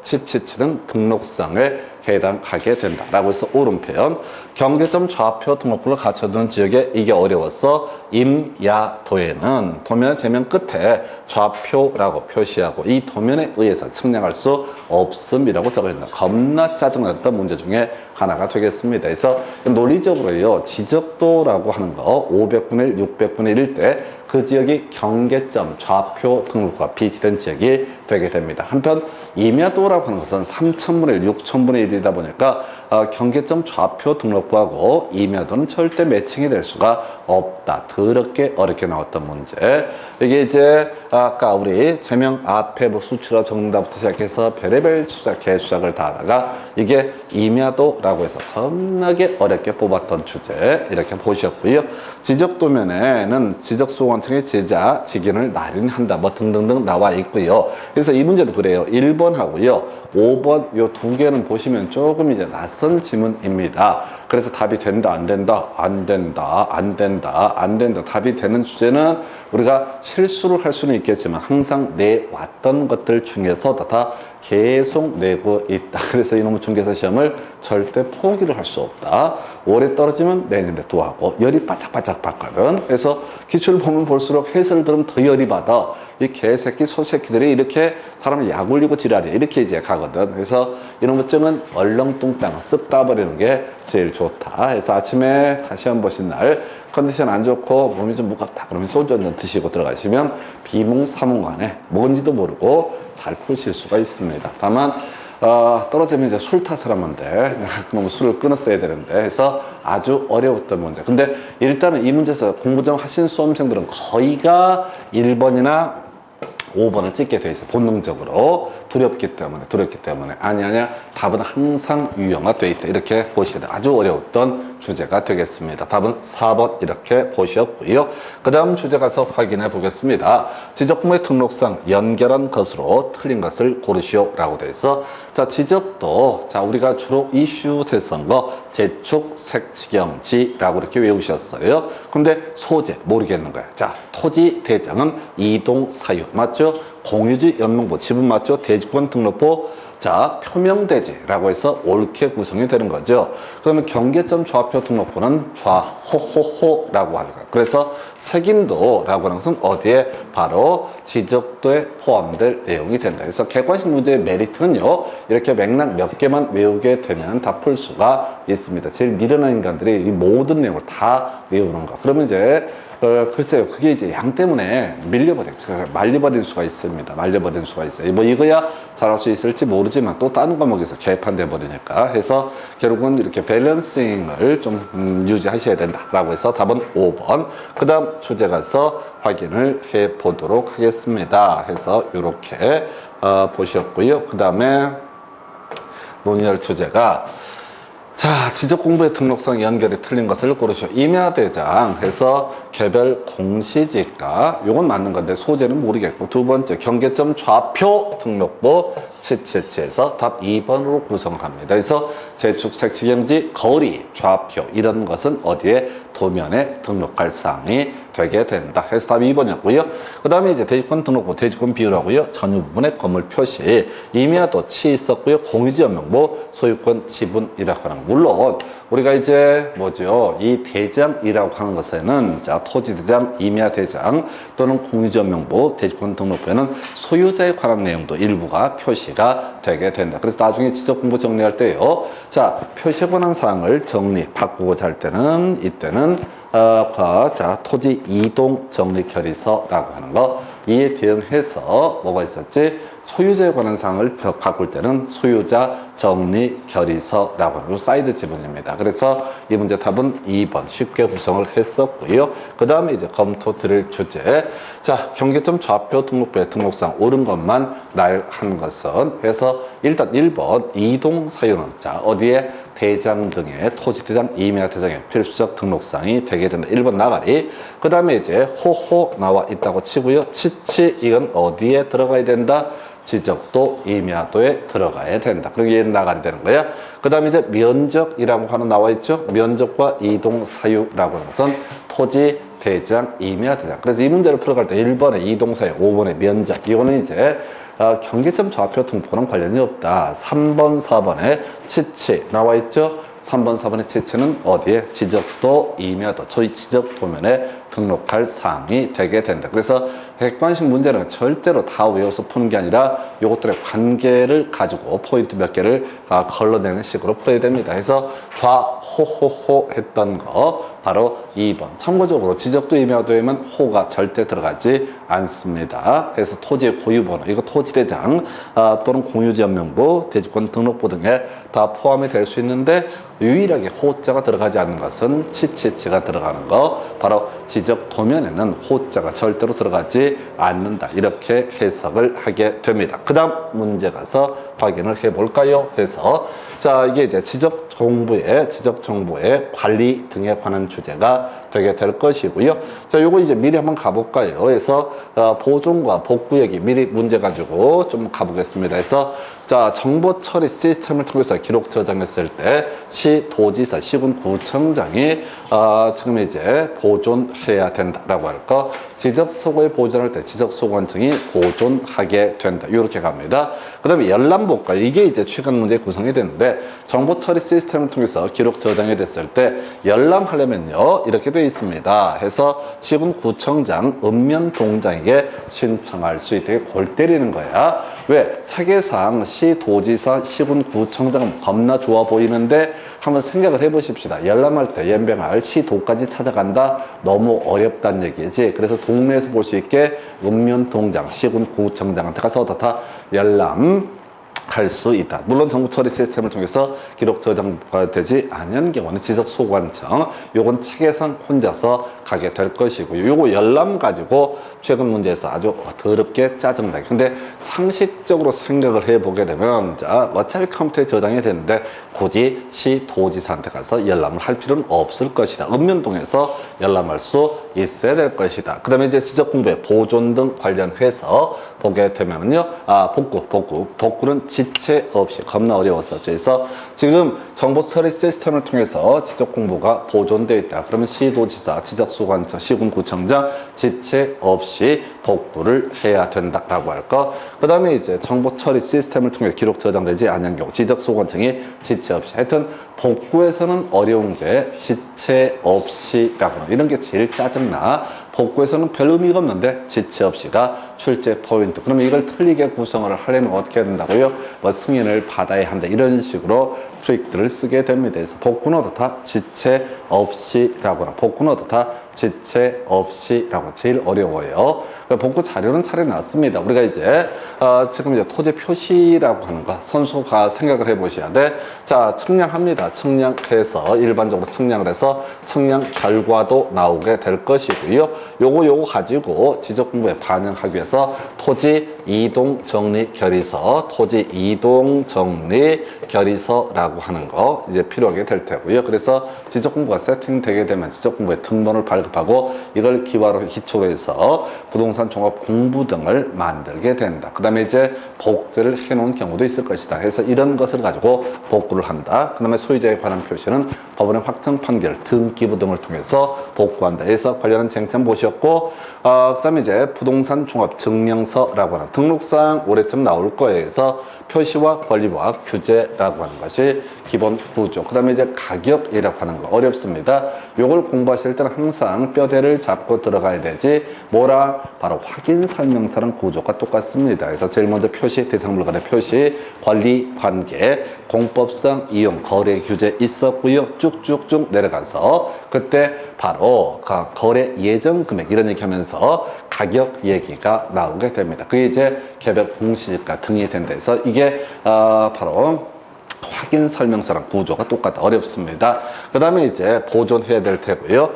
치치치는 등록상에 해당하게 된다라고 해서 옳은 표현. 경계점 좌표 등록부를 갖춰두는 지역에 이게 어려워서 임야도에는 도면 제면 끝에 좌표라고 표시하고 이 도면에 의해서 측량할 수 없음이라고 적어있다. 겁나 짜증났던 문제 중에 하나가 되겠습니다. 그래서 논리적으로요, 지적도라고 하는 거 500분의 1, 600분의 1일 때 그 지역이 경계점 좌표 등록과 비치된 지역이 되게 됩니다. 한편 임야도라고 하는 것은 3000분의 1, 6000분의 1이다 보니까 경계점 좌표 등록부하고 임야도는 절대 매칭이 될 수가 없다. 더럽게 어렵게 나왔던 문제. 이게 이제 아까 우리 제명 앞에 뭐 수출화 정답부터 시작해서 별의별 수작, 개수작을 다 하다가 이게 임야도라고 해서 겁나게 어렵게 뽑았던 주제 이렇게 보셨고요. 지적도면에는 지적소관청의 제자, 직인을 날인한다 뭐 등등등 나와 있고요. 그래서 이 문제도 그래요. 1번 하고요. 5번 요 두 개는 보시면 조금 이제 낯선 지문입니다. 그래서 답이 된다, 안 된다, 안 된다, 안 된다, 안 된다. 답이 되는 주제는 우리가 실수를 할 수는 있겠지만 항상 내왔던 것들 중에서 다 계속 내고 있다. 그래서 이놈의 중개사 시험을 절대 포기를 할 수 없다. 올해 떨어지면 내년에 또 하고 열이 바짝바짝 받거든. 그래서 기출을 보면 볼수록 해설을 들으면 더 열이 받아. 이 개새끼 소새끼들이 이렇게 사람을 약 올리고 지랄해 이렇게 이제 가거든. 그래서 이놈의 증은 얼렁뚱땅 쓱 따버리는 게 제일 좋다. 그래서 아침에 시험 보신 날 컨디션 안 좋고 몸이 좀 무겁다 그러면 소주 한잔 드시고 들어가시면 비몽사몽간에 뭔지도 모르고 잘 푸실 수가 있습니다. 다만 떨어지면 이제 술 탓을 하면 돼. 그놈의 술을 끊었어야 되는데 해서 아주 어려웠던 문제. 근데 일단은 이 문제에서 공부 좀 하신 수험생들은 거의가 1번이나 5번을 찍게 돼 있어. 본능적으로 두렵기 때문에 아니야 답은 항상 유형화돼 있다. 이렇게 보셔야 돼. 아주 어려웠던 주제가 되겠습니다. 답은 4번 이렇게 보셨고요. 그 다음 주제 가서 확인해 보겠습니다. 지적부의 등록상 연결한 것으로 틀린 것을 고르시오 라고 돼 있어. 자, 지적도 자 우리가 주로 이슈 됐던 거 제축 색지경지라고 이렇게 외우셨어요. 근데 소재 모르겠는 거야. 자, 토지 대장은 이동 사유 맞죠? 공유지 연명부 지분 맞죠? 대지권 등록부 자 표명대지라고 해서 옳게 구성이 되는 거죠. 그러면 경계점 좌표 등록부는 좌호호호라고 하는 거예요. 그래서 색인도라고 하는 것은 어디에 바로 지적도에 포함될 내용이 된다. 그래서 객관식 문제의 메리트는요, 이렇게 맥락 몇 개만 외우게 되면 다 풀 수가 있습니다. 제일 미련한 인간들이 이 모든 내용을 다 외우는 거. 그러면 이제 글쎄요, 그게 이제 양 때문에 말려버릴 수가 있습니다. 말려버릴 수가 있어요. 뭐 이거야 잘할 수 있을지 모르지만 또 다른 과목에서 개판돼 버리니까 해서 결국은 이렇게 밸런싱을 좀 유지하셔야 된다라고 해서 답은 5번. 그 다음 주제 가서 확인을 해 보도록 하겠습니다. 해서 이렇게 보셨고요. 그 다음에 논의할 주제가 자, 지적공부의 등록상 연결이 틀린 것을 고르시오. 임야대장 해서 개별 공시지가 요건 맞는 건데 소재는 모르겠고, 두 번째 경계점 좌표 등록부 치치치에서 답 2번으로 구성을 합니다. 그래서 재축 색지경지 거리 좌표 이런 것은 어디에 도면에 등록할 사항이 되게 된다 해서 답 2번이었고요. 그 다음에 이제 대지권 등록부 대지권 비율하고요, 전유 부분의 건물 표시 임야도 치 있었고요, 공유지연명부 소유권 지분이라고 하는 거. 물론 우리가 이제 뭐죠, 이 대장이라고 하는 것에는 자 토지대장, 임야대장 또는 공유지연명부 대지권 등록부에는 소유자에 관한 내용도 일부가 표시가 되게 된다. 그래서 나중에 지적공부 정리할 때요, 자 표시에 관한 사항을 정리 바꾸고자 할 때는 이때는 자 토지 이동 정리 결의서라고 하는 거, 이에 대응해서 뭐가 있었지? 소유자에 관한 사항을 바꿀 때는 소유자 정리 결의서라고 하는 사이드 지문입니다. 그래서 이 문제 답은 2번 쉽게 구성을 했었고요. 그 다음에 이제 검토 드릴 주제, 자 경계점 좌표 등록부에 등록상 옳은 것만 나열한 것은 해서 일단 1번 이동 사유는 자 어디에 대장 등의 토지대장, 임야대장의 필수적 등록상이 되게 된다. 1번 나가리. 그 다음에 이제 호호 나와 있다고 치고요. 치치 이건 어디에 들어가야 된다? 지적도, 임야도에 들어가야 된다. 그리고 얘는 나가야 되는 거야. 그 다음에 이제 면적이라고 하는 나와 있죠. 면적과 이동 사유라고 하는 것은 토지, 대장, 임야대장. 그래서 이 문제를 풀어갈 때 1번에 이동 사유, 5번에 면적. 이거는 이제 경계점 좌표 등록부는 관련이 없다. 3번, 4번에 치치 나와 있죠. 3번, 4번의 치치는 어디에? 지적도, 임야도, 저희 지적 도면에 등록할 사항이 되게 된다. 그래서 객관식 문제는 절대로 다 외워서 푸는 게 아니라 이것들의 관계를 가지고 포인트 몇 개를 걸러내는 식으로 풀어야 됩니다. 그래서 좌호호호 했던 거 바로 2번. 참고적으로 지적도, 임야도에만 호가 절대 들어가지 않습니다. 그래서 토지의 고유번호, 이거 토지대장 또는 공유지연명부, 대지권 등록부 등에 다 포함이 될 수 있는데 유일하게 호자가 들어가지 않는 것은 치치치가 들어가는 거, 바로 지적 도면에는 호자가 절대로 들어가지 않는다. 이렇게 해석을 하게 됩니다. 그 다음 문제 가서 확인을 해 볼까요? 해서 자 이게 이제 지적 정보의 관리 등에 관한 주제가 되게 될 것이고요. 자 요거 이제 미리 한번 가볼까요? 그래서 보존과 복구 얘기 미리 문제 가지고 좀 가보겠습니다. 그래서 자 정보 처리 시스템을 통해서 기록 저장했을 때 시도지사, 시군구청장이 지금 이제 보존해야 된다라고 할 거, 지적소고에 보존할 때 지적소관청이 보존하게 된다. 이렇게 갑니다. 그 다음에 열람볼까요? 이게 이제 최근 문제 구성이 되는데 정보 처리 시스템을 통해서 기록 저장이 됐을 때 열람하려면요 이렇게 되어 있습니다. 해서 시군구청장 읍면동장에게 신청할 수 있게 골 때리는 거야. 왜? 체계상 시도지사, 시군구청장은 겁나 좋아 보이는데 한번 생각을 해보십시다. 열람할 때 연병할 시도까지 찾아간다? 너무 어렵다는 얘기지. 그래서 동네에서 볼 수 있게 읍면동장, 시군구청장한테 가서 다 열람 할 수 있다. 물론 정보 처리 시스템을 통해서 기록 저장가 되지 않은 경우는 지적소관청, 요건 체계상 혼자서 가게 될 것이고요. 요거 열람 가지고 최근 문제에서 아주 더럽게 짜증나게. 근데 상식적으로 생각을 해보게 되면 자 어차피 컴퓨터에 저장이 되는데 굳이 시도지사한테 가서 열람을 할 필요는 없을 것이다. 읍면동에서 열람할 수 있어야 될 것이다. 그 다음에 이제 지적공부의 보존 등 관련해서 보게 되면요, 복구는 지체 없이 겁나 어려웠었죠. 그래서 지금 정보 처리 시스템을 통해서 지적공부가 보존되어 있다. 그러면 시도지사, 지적소관청, 시군구청장 지체 없이 복구를 해야 된다라고 할 거. 그 다음에 이제 정보 처리 시스템을 통해 기록 저장되지 않은 경우 지적소관청이 지체 없이. 하여튼 복구에서는 어려운 게 지체 없이라고 이런 게 제일 짜증나. 복구에서는 별 의미가 없는데 지체 없이가 출제 포인트. 그러면 이걸 틀리게 구성을 하려면 어떻게 해야 된다고요? 뭐 승인을 받아야 한다. 이런 식으로 트릭들을 쓰게 됩니다. 그래서 복구는 어떻다? 지체 없이라고 하나. 복구는 어떻다? 지체 없이라고. 제일 어려워요. 복구 자료는 차려놨습니다. 우리가 이제 지금 이제 토지 표시라고 하는 거 선수가 생각을 해보셔야 돼. 자, 측량합니다. 측량해서 일반적으로 측량을 해서 측량 결과도 나오게 될 것이고요. 요거 가지고 지적공부에 반영하기 위해서 토지 이동 정리 결의서, 토지 이동 정리 결의서라고 하는 거 이제 필요하게 될 테고요. 그래서 지적 공부가 세팅되게 되면 지적 공부의 등본을 발급하고 이걸 기초로 해서 부동산 종합 공부 등을 만들게 된다. 그 다음에 이제 복제를 해놓은 경우도 있을 것이다. 그래서 이런 것을 가지고 복구를 한다. 그 다음에 소유자에 관한 표시는 법원의 확정 판결, 등기부 등을 통해서 복구한다. 해서 관련한 쟁점 보셨고, 그 다음에 이제 부동산 종합 증명서라고 하는 등록상 올해쯤 나올 거예요. 그래서 표시와 권리와 규제라고 하는 것이 기본 구조. 그 다음에 이제 가격이라고 하는 거 어렵습니다. 요걸 공부하실 때는 항상 뼈대를 잡고 들어가야 되지, 뭐라? 바로 확인 설명서랑 구조가 똑같습니다. 그래서 제일 먼저 표시, 대상물간의 표시, 권리, 관계, 공법상 이용, 거래 규제 있었고요. 쭉쭉쭉 내려가서 그때 바로 거래 예정 금액 이런 얘기 하면서 가격 얘기가 나오게 됩니다. 그게 이제 개별 공시지가 등이 된다 해서 이게 바로 확인 설명서랑 구조가 똑같다. 어렵습니다. 그 다음에 이제 보존해야 될 테고요.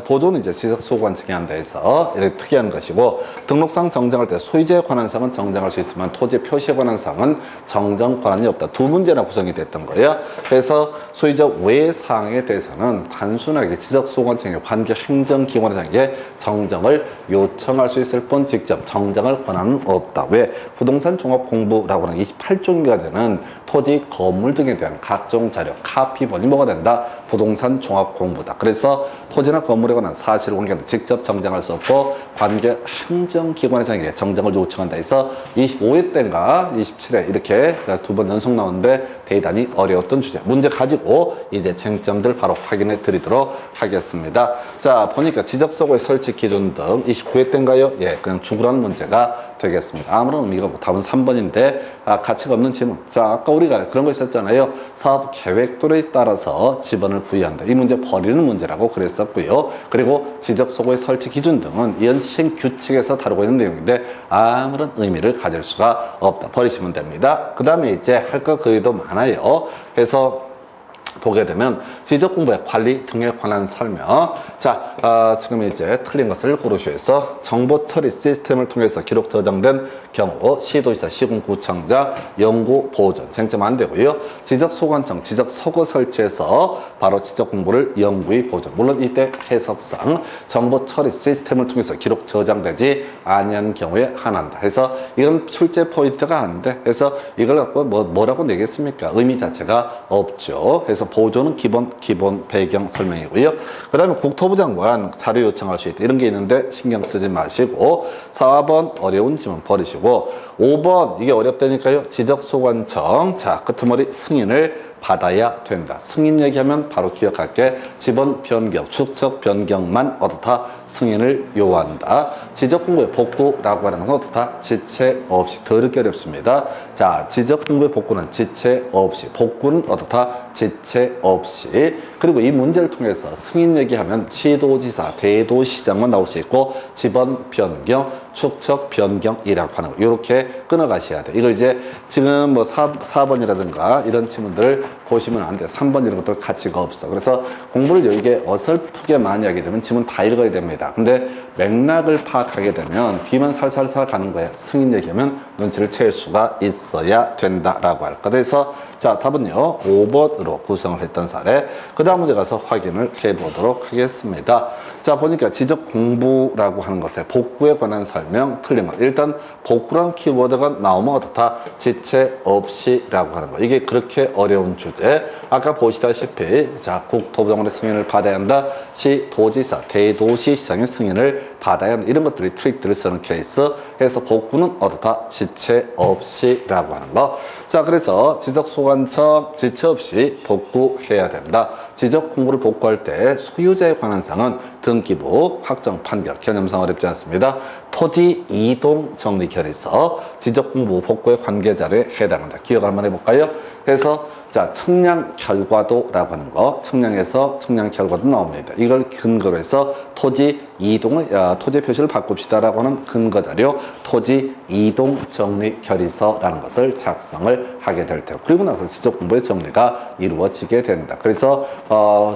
보존은 이제 지적소관청이 한다 해서 이렇게 특이한 것이고, 등록상 정정할 때 소유자에 관한 사항은 정정할 수 있지만 토지 표시에 관한 사항은 정정 권한이 없다. 두 문제나 구성이 됐던 거예요. 그래서 소유자 외 사항에 대해서는 단순하게 지적소관청의 관계 행정기관장에게 정정을 요청할 수 있을 뿐 직접 정정할 권한은 없다. 왜? 부동산 종합공부라고 하는 28종인가 되는 토지, 건물 등에 대한 각종 자료, 카피본이 뭐가 된다? 부동산 종합공부다. 그래서 토지나 건물에 관한 사실관계는 직접 정정할 수 없고 관계 행정기관장에게 정정을 요청한다 해서 25회 때인가 27회 이렇게 두 번 연속 나오는데 대단히 어려웠던 주제. 문제 가지고 이제 쟁점들 바로 확인해 드리도록 하겠습니다. 자, 보니까 지적소고의 설치 기준 등 29회 때인가요? 예, 그냥 죽으라는 문제가 되겠습니다. 아무런 의미가 없고 답은 3번인데 가치가 없는 지문. 자, 아까 우리가 그런 거 있었잖아요. 사업 계획도에 따라서 지번을 부여한다. 이 문제 버리는 문제라고 그랬었고요. 그리고 지적소고의 설치 기준 등은 연시행 규칙에서 다루고 있는 내용인데 아무런 의미를 가질 수가 없다. 버리시면 됩니다. 그 다음에 이제 할 거 그래도 많아요. 그래서 보게 되면 지적공부의 관리 등에 관한 설명. 자, 지금 이제 틀린 것을 고르셔서 정보 처리 시스템을 통해서 기록 저장된 경우 시도지사, 시군구청장, 연구 보존 쟁점 안 되고요. 지적소관청, 지적서고 설치해서 바로 지적공부를 영구히 보존. 물론 이때 해석상 정보 처리 시스템을 통해서 기록 저장되지 아니한 경우에 한한다. 해서 이건 출제 포인트가 안 돼. 그래서 이걸 갖고 뭐라고 내겠습니까? 의미 자체가 없죠. 그래서 보존은 기본 배경 설명이고요. 그 다음에 국토부 장관 자료 요청할 수 있다. 이런 게 있는데 신경 쓰지 마시고 4번 어려운 지문 버리시고 5번 이게 어렵다니까요. 지적소관청. 자, 끄트머리 승인을 받아야 된다. 승인 얘기하면 바로 기억할게. 지번 변경, 축척 변경만 어떻다? 승인을 요한다. 지적공부의 복구라고 하는 것은 어떻다? 지체 없이. 더럽게 어렵습니다. 자, 지적공부의 복구는 지체 없이, 복구는 어떻다? 지체 없이. 그리고 이 문제를 통해서 승인 얘기하면 시도지사, 대도시장만 나올 수 있고 지번 변경, 축척 변경이라고 하는 거 이렇게 끊어가셔야 돼. 이걸 이제 지금 뭐 4번이라든가 이런 지문들 보시면 안 돼. 3번 이런 것도 가치가 없어. 그래서 공부를 여기에 어설프게 많이 하게 되면 지문 다 읽어야 됩니다. 근데 맥락을 파악하게 되면 뒤만 살살살 가는 거야. 승인 얘기하면 눈치를 채울 수가 있어야 된다라고 할 거. 그래서 자, 답은요 5번으로 구성을 했던 사례. 그 다음 문제 가서 확인을 해보도록 하겠습니다. 자, 보니까 지적 공부라고 하는 것에 복구에 관한 설명 틀린 것. 일단 복구란 키워드가 나오면 어떻다? 지체 없이라고 하는 거. 이게 그렇게 어려운 주제. 아까 보시다시피 자, 국토부장관의 승인을 받아야 한다. 시도지사, 대도시시장의 승인을 받아야 한다. 이런 것들이 트릭들을 쓰는 케이스. 해서 복구는 어떻다? 지체 없이라고 하는 거. 자, 그래서 지적소관청 지체 없이 복구해야 된다. 지적 공부를 복구할 때 소유자에 관한 사항은 등기부, 확정 판결, 개념상 어렵지 않습니다. 토지 이동 정리 결의서, 지적 공부 복구의 관계 자료에 해당한다. 기억 한번 해볼까요? 그래서 자, 측량 결과도라고 하는 거, 측량에서 측량 결과도 나옵니다. 이걸 근거로 해서 토지 이동을, 토지 표시를 바꿉시다라고 하는 근거 자료, 토지 이동 정리 결의서라는 것을 작성을 하게 될 테고, 그리고 나서 지적 공부의 정리가 이루어지게 된다. 그래서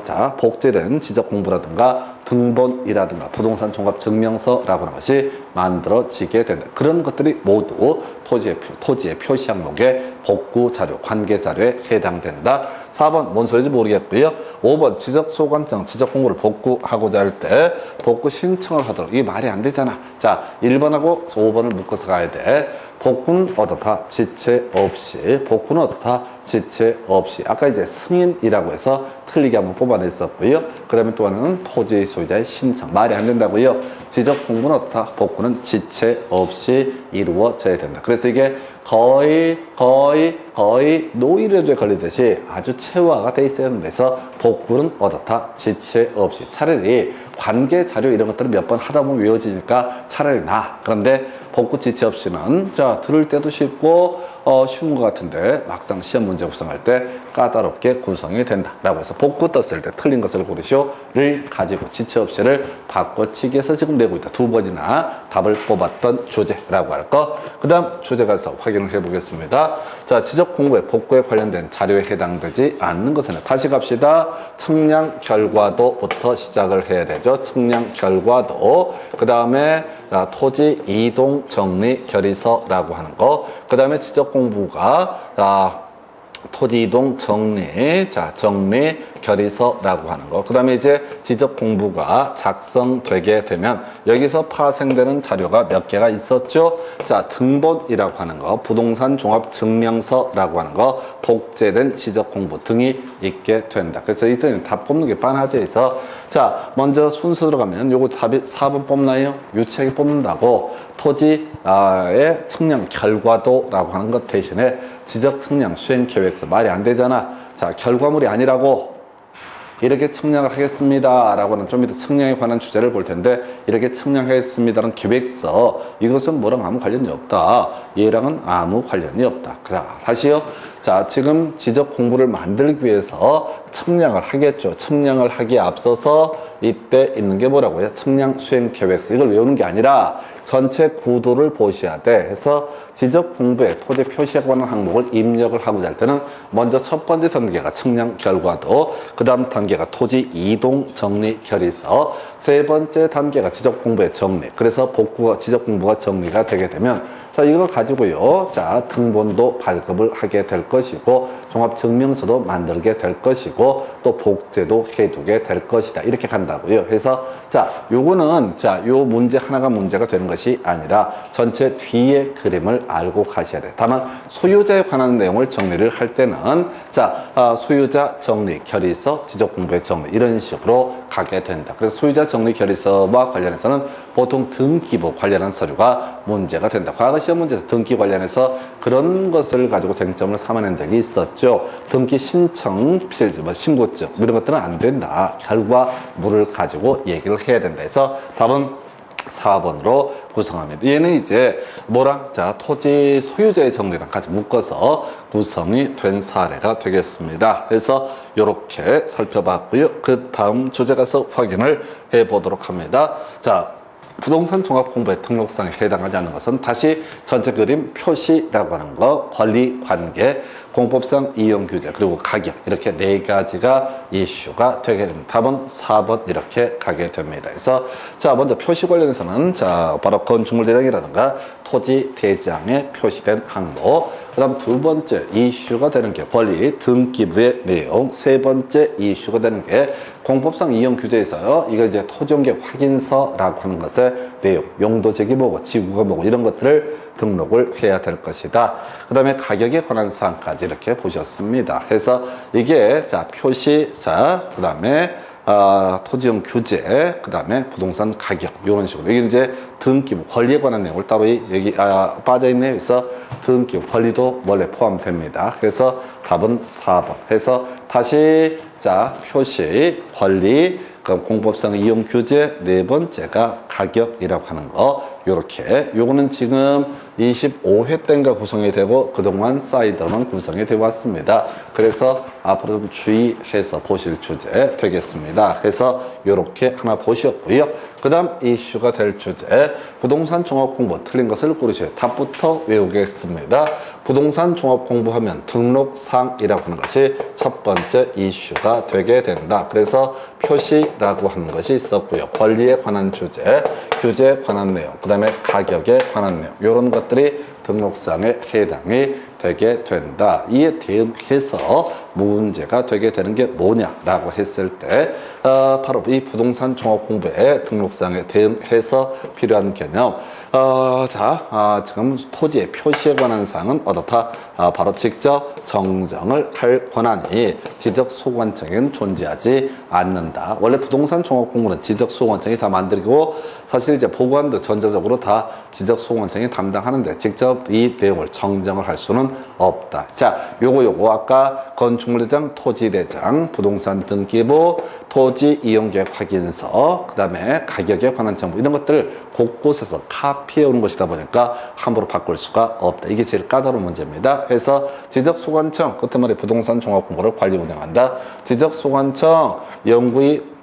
자, 복제된 지적 공부라든가 등본이라든가 부동산 종합증명서라고 하는 것이 만들어지게 된다. 그런 것들이 모두 토지의 표시 항목의 복구 자료, 관계 자료에 해당된다. 4번 뭔 소리인지 모르겠고요. 5번 지적소관청, 지적공고를 복구하고자 할 때 복구 신청을 하도록. 이게 말이 안 되잖아. 자, 1번하고 5번을 묶어서 가야 돼. 복구는 어떻다? 지체 없이. 복구는 어떻다? 지체 없이. 아까 이제 승인이라고 해서 틀리게 한번 뽑아냈었고요. 그 다음에 또 하나는 토지 소유자의 신청. 말이 안 된다고요. 지적 공부는 어떻다? 복구는 지체 없이 이루어져야 된다. 그래서 이게 거의 노이로제 걸리듯이 아주 체화가 돼 있어야 하는 데서 복구는 어떻다? 지체 없이. 차라리 관계 자료 이런 것들을 몇 번 하다 보면 외워지니까 차라리 나. 그런데 복구 지체 없이는 자 들을 때도 쉽고 쉬운 것 같은데 막상 시험 문제 구성할 때 까다롭게 구성이 된다라고 해서 복구 떴을 때 틀린 것을 고르시오를 가지고 지체 없이를 바꿔치기해서 지금 내고 있다. 2번이나 답을 뽑았던 주제라고 할 거. 그 다음 주제 가서 확인을 해보겠습니다. 자, 지적 공부에 복구에 관련된 자료에 해당되지 않는 것은 다시 갑시다. 측량 결과도부터 시작을 해야 되죠. 측량 결과도. 그 다음에 토지 이동 정리 결의서라고 하는 거. 그 다음에 지적 공부가 토지 이동 정리, 정리 결의서라고 하는 거. 그 다음에 이제 지적 공부가 작성되게 되면 여기서 파생되는 자료가 몇 개가 있었죠. 자, 등본이라고 하는 거, 부동산 종합 증명서라고 하는 거, 복제된 지적 공부 등이 있게 된다. 그래서 이때는 답 뽑는 게 빤하지에서 자, 먼저 순서로 가면 요거 답이 4번 뽑나요? 유치하게 뽑는다고 토지의 측량 결과도라고 하는 것 대신에 지적 측량 수행 계획서. 말이 안 되잖아. 자, 결과물이 아니라고 이렇게 측량을 하겠습니다 라고는 좀 이따 측량에 관한 주제를 볼 텐데 이렇게 측량하겠습니다는 계획서, 이것은 뭐랑 아무 관련이 없다. 얘랑은 아무 관련이 없다. 자, 다시요. 자, 지금 지적 공부를 만들기 위해서 측량을 하겠죠. 측량을 하기에 앞서서 이때 있는 게 뭐라고요? 측량 수행 계획서. 이걸 외우는 게 아니라 전체 구도를 보셔야 돼. 해서 지적 공부에 토지 표시에 관한 항목을 입력을 하고자 할 때는 먼저 첫 번째 단계가 측량 결과도, 그 다음 단계가 토지 이동 정리 결의서, 세 번째 단계가 지적 공부의 정리. 그래서 복구가 지적 공부가 정리가 되게 되면 자, 이거 가지고요. 자, 등본도 발급을 하게 될 것이고, 종합증명서도 만들게 될 것이고, 또 복제도 해두게 될 것이다. 이렇게 간다고요. 그래서, 자, 요거는, 자, 요 문제 하나가 문제가 되는 것이 아니라 전체 뒤에 그림을 알고 가셔야 돼. 다만, 소유자에 관한 내용을 정리를 할 때는, 자, 소유자 정리, 결의서, 지적공부의 정리, 이런 식으로 가게 된다. 그래서 소유자 정리, 결의서와 관련해서는 보통 등기부 관련한 서류가 문제가 된다. 과거 시험 문제에서 등기 관련해서 그런 것을 가지고 쟁점을 삼아낸 적이 있었죠. 등기 신청 필지, 신고증 이런 것들은 안 된다. 결과물을 가지고 얘기를 해야 된다. 해서 답은 4번으로 구성합니다. 얘는 이제 뭐랑? 자, 토지 소유자의 정리랑 같이 묶어서 구성이 된 사례가 되겠습니다. 그래서 이렇게 살펴봤고요. 그 다음 주제 가서 확인을 해 보도록 합니다. 자, 부동산 종합공부의 등록상에 해당하지 않는 것은 다시 전체 그림 표시라고 하는 거, 권리 관계, 공법상 이용 규제, 그리고 가격, 이렇게 네 가지가 이슈가 되게 됩니다. 답은 4번 이렇게 가게 됩니다. 그래서 자, 먼저 표시 관련해서는 자, 바로 건축물 대장이라든가 토지 대장에 표시된 항목, 그 다음 두 번째 이슈가 되는 게 권리 등기부의 내용, 세 번째 이슈가 되는 게 공법상 이용 규제에서요. 이거 이제 토지용계 확인서라고 하는 것의 내용, 용도적이 뭐고 지구가 뭐고 이런 것들을 등록을 해야 될 것이다. 그 다음에 가격에 관한 사항까지 이렇게 보셨습니다. 그래서 이게 자, 표시, 자, 그 다음에 토지용 규제, 그 다음에 부동산 가격, 이런 식으로. 이게 이제 등기부, 권리에 관한 내용을 따로 여기 빠져있네요. 그래서 등기부, 권리도 원래 포함됩니다. 그래서 답은 4번. 그래서 다시, 자, 표시, 권리, 그럼 공법상 이용 규제, 네 번째가 가격이라고 하는 거. 요렇게. 요거는 지금 25회 때인가 구성이 되고 그동안 사이드로는 구성이 되어 왔습니다. 그래서 앞으로 좀 주의해서 보실 주제 되겠습니다. 그래서 요렇게 하나 보셨고요. 그 다음 이슈가 될 주제, 부동산 종합 공부 틀린 것을 고르셔요. 답부터 외우겠습니다. 부동산 종합 공부하면 등록상이라고 하는 것이 첫 번째 이슈가 되게 된다. 그래서 표시라고 하는 것이 있었고요. 권리에 관한 주제, 규제에 관한 내용, 그 다음에 가격에 관한 내용, 이런 것들이 등록상에 해당이 되게 된다. 이에 대응해서 문제가 되게 되는 게 뭐냐라고 했을 때 바로 이 부동산 종합 공부의 등록상에 대응해서 필요한 개념. 지금 토지의 표시에 관한 사항은 어떻다? 바로 직접 정정을 할 권한이 지적소관청에는 존재하지 않는다. 원래 부동산 종합 공부는 지적소관청이 다 만들고 사실 이제 보관도 전자적으로 다 지적소관청이 담당하는데 직접 이 내용을 정정을 할 수는 없다. 자, 요거 아까 건축물대장, 토지대장, 부동산 등기부, 토지 이용계획 확인서, 그 다음에 가격에 관한 정보 이런 것들을 곳곳에서 카피해 오는 것이다 보니까 함부로 바꿀 수가 없다. 이게 제일 까다로운 문제입니다. 그래서 지적소관청, 끝에 말해 부동산 종합공부를 관리 운영한다. 지적소관청 영구히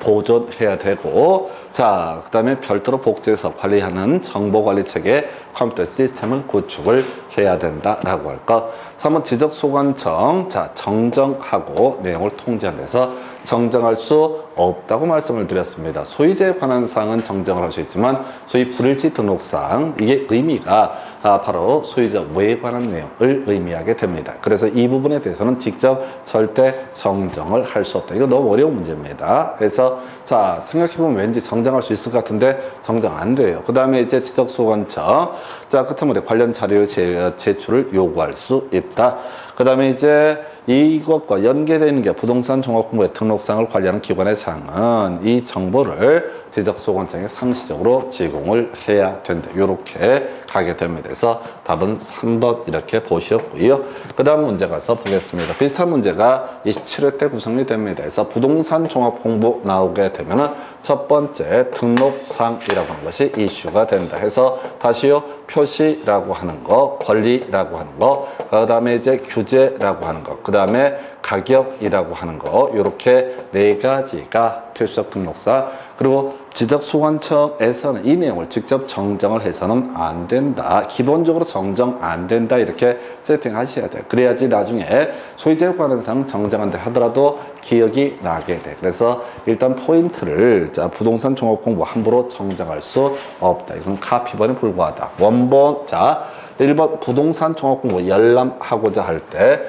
보존해야 되고, 자, 그 다음에 별도로 복제해서 관리하는 정보관리체계 컴퓨터 시스템을 구축을 해야 된다라고 할 것. 3번 지적소관청, 자, 정정하고 내용을 통제하는 데서 정정할 수 없다고 말씀을 드렸습니다. 소유자에 관한 사항은 정정을 할 수 있지만 소위 불일치 등록사항, 이게 의미가 바로 소유자 외에 관한 내용을 의미하게 됩니다. 그래서 이 부분에 대해서는 직접 절대 정정을 할 수 없다. 이거 너무 어려운 문제입니다. 그래서 자, 생각해보면 왠지 정정할 수 있을 것 같은데 정정 안 돼요. 그 다음에 이제 지적소관청, 자, 끝에 말에 관련 자료 제출을 요구할 수 있다. 그 다음에 이제 이것과 연계되어 있는 게 부동산 종합공부의 등록상을 관리하는 기관의 장은 이 정보를 지적소관청에 상시적으로 제공을 해야 된다. 이렇게 가게 됩니다. 그래서 답은 3번 이렇게 보셨고요. 그 다음 문제 가서 보겠습니다. 비슷한 문제가 27회 때 구성이 됩니다. 그래서 부동산 종합공부 나오게 되면은 첫 번째 등록상이라고 하는 것이 이슈가 된다. 해서 다시요, 표시라고 하는 거, 권리라고 하는 거, 그 다음에 이제 규제라고 하는 거, 그 다음에 가격이라고 하는 거, 이렇게 네 가지가 표시적 등록사. 그리고 지적소관청에서는 이 내용을 직접 정정을 해서는 안 된다. 기본적으로 정정 안 된다. 이렇게 세팅하셔야 돼요. 그래야지 나중에 소유자에 관한 사항 정정한다 하더라도 기억이 나게 돼. 그래서 일단 포인트를, 자, 부동산 종합공부 함부로 정정할 수 없다. 이건 카피본에 불과하다. 원본, 자, 1번 부동산 종합공부 열람하고자 할 때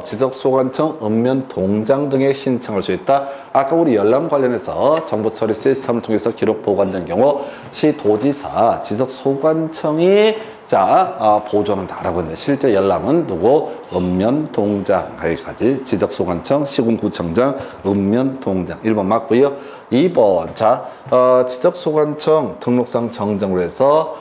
지적소관청 읍면 동장 등에 신청할 수 있다. 아까 우리 열람 관련해서 정보처리 시스템을 통해서 기록 보관된 경우 시도지사 지적소관청이 보존한다라고 했는데 실제 열람은 누구? 읍면 동장. 여기까지 지적소관청 시군구청장 읍면 동장. 1번 맞고요. 2번 지적소관청 등록상 정정을 해서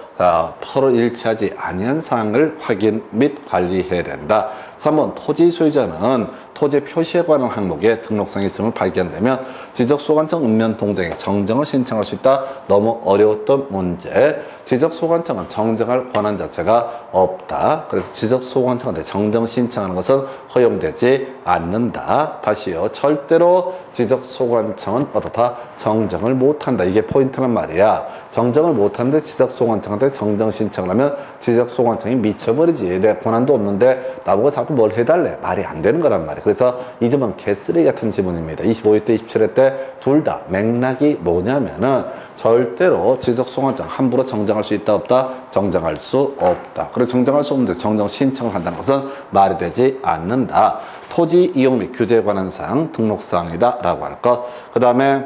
서로 일치하지 아니한 사항을 확인 및 관리해야 된다. 3번 토지 소유자는 토지 표시에 관한 항목에 등록상이 있음을 발견되면 지적소관청 읍면 동장에 정정을 신청할 수 있다. 너무 어려웠던 문제. 지적소관청은 정정할 권한 자체가 없다. 그래서 지적소관청한테 정정 신청하는 것은 허용되지 않는다. 다시요, 절대로 지적소관청은 어떻다? 정정을 못한다. 이게 포인트란 말이야. 정정을 못하는데 지적소관청한테 정정 신청을 하면 지적소관청이 미쳐버리지. 내 권한도 없는데 나보고 자꾸 뭘 해달래. 말이 안 되는 거란 말이야. 그래서 이 점은 개쓰레기 같은 지문입니다. 25회 때 27회 때 둘 다 맥락이 뭐냐면은 절대로 지적소관청 함부로 정정할 수 있다 없다? 정정할 수 없다. 그리고 정정할 수 없는데 정정 신청을 한다는 것은 말이 되지 않는다. 토지 이용 및 규제에 관한 사항 등록사항이다 라고 할 것. 그 다음에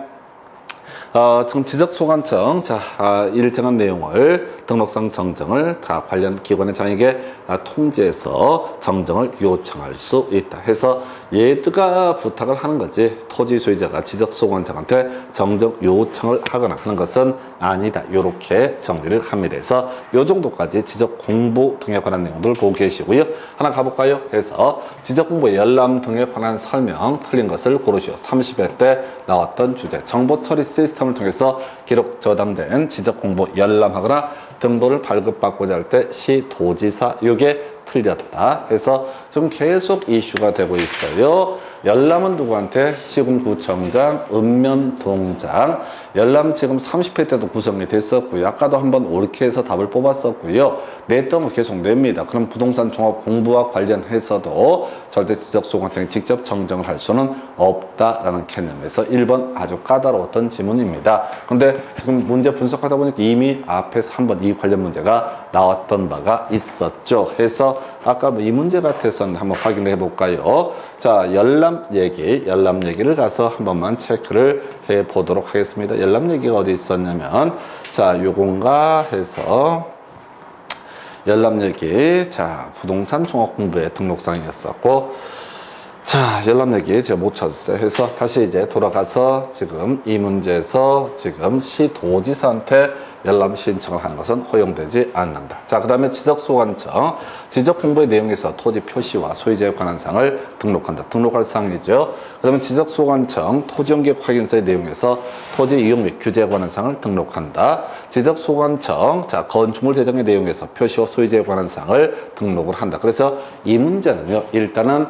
지금 지적소관청, 일정한 내용을 등록상 정정을 다 관련 기관의 장에게 통지해서 정정을 요청할 수 있다. 해서 얘가 부탁을 하는 거지. 토지 소유자가 지적소관청한테 정정 요청을 하거나 하는 것은 아니다. 이렇게 정리를 합니다. 그래서 요 정도까지 지적 공부 등에 관한 내용들을 보고 계시고요. 하나 가볼까요? 해서 지적 공부 열람 등에 관한 설명 틀린 것을 고르시오. 30회 때 나왔던 주제. 정보 처리 시스템을 통해서 기록 저장된 지적 공부 열람하거나 등본을 발급받고자 할 때 시도지사, 이게 틀렸다. 그래서 지금 계속 이슈가 되고 있어요. 열람은 누구한테? 시군구청장, 읍면동장. 열람 지금 30회 때도 구성이 됐었고요. 아까도 한번 옳게 해서 답을 뽑았었고요. 냈던 거 계속 냅니다. 그럼 부동산 종합 공부와 관련해서도 절대 지적 소관청이 직접 정정을 할 수는 없다라는 개념에서 1번 아주 까다로웠던 지문입니다. 그런데 지금 문제 분석하다 보니까 이미 앞에서 한번 이 관련 문제가 나왔던 바가 있었죠. 해서 아까 뭐 이 문제 같아서는 한번 확인해 볼까요? 자, 열람 얘기를 가서 한 번만 체크를 해 보도록 하겠습니다. 열람 얘기가 어디 있었냐면, 자, 요건가 해서 열람 얘기, 자, 부동산 종합공부의 등록상이었었고, 자, 열람 얘기 제가 못 찾았어요. 해서 다시 이제 돌아가서 지금 이 문제에서 지금 시도지사한테 열람 신청을 하는 것은 허용되지 않는다. 자, 그 다음에 지적소관청, 지적공부의 내용에서 토지 표시와 소유자에 관한 사항을 등록한다. 등록할 사항이죠. 그 다음에 지적소관청, 토지용객 확인서의 내용에서 토지 이용 및 규제에 관한 사항을 등록한다. 지적소관청, 자, 건축물 대장의 내용에서 표시와 소유자에 관한 사항을 등록을 한다. 그래서 이 문제는요, 일단은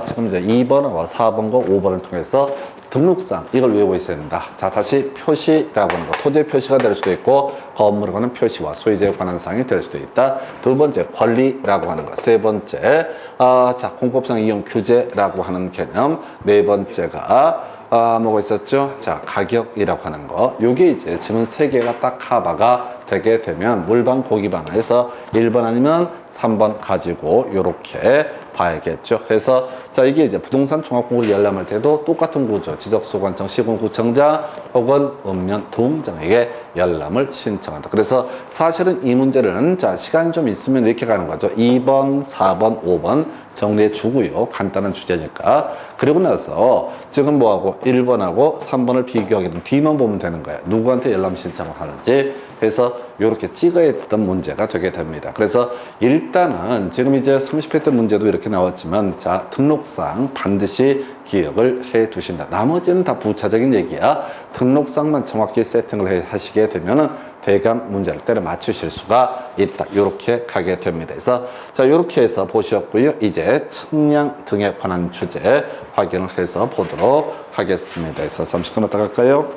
지금 이제 2번과 4번과 5번을 통해서 등록상 이걸 외우고 있어야 된다. 자, 다시 표시라고 하는 거, 토지의 표시가 될 수도 있고 건물에 관한 표시와 소유자에 관한 사항이 될 수도 있다. 두 번째, 관리라고 하는 거. 세 번째, 자, 공법상 이용 규제라고 하는 개념. 네 번째가 뭐가 있었죠? 자, 가격이라고 하는 거. 요게 이제 지문 3개가 딱 커버가 되게 되면 물방 보기방 해서 1번 아니면 3번 가지고 요렇게 봐야겠죠. 그래서 자, 이게 이제 부동산 종합공부를 열람할 때도 똑같은 구조, 지적소관청, 시군구청장 혹은 읍면 도청장에게 열람을 신청한다. 그래서 사실은 이 문제는 자, 시간이 좀 있으면 이렇게 가는 거죠. 2번, 4번, 5번 정리해 주고요. 간단한 주제니까. 그리고 나서 지금 뭐하고 1번하고 3번을 비교하게 되면 뒤만 보면 되는 거예요. 누구한테 열람 신청을 하는지. 그래서 이렇게 찍어야 했던 문제가 되게 됩니다. 그래서 일단은 지금 이제 30회 때 문제도 이렇게 나왔지만, 자, 등록상 반드시 기억을 해 두신다. 나머지는 다 부차적인 얘기야. 등록상만 정확히 세팅을 하시게 되면은 대강 문제를 때려 맞추실 수가 있다. 이렇게 가게 됩니다. 그래서 자, 이렇게 해서 보셨고요. 이제 측량 등에 관한 주제 확인을 해서 보도록 하겠습니다. 그래서 잠시 끊었다 갈까요?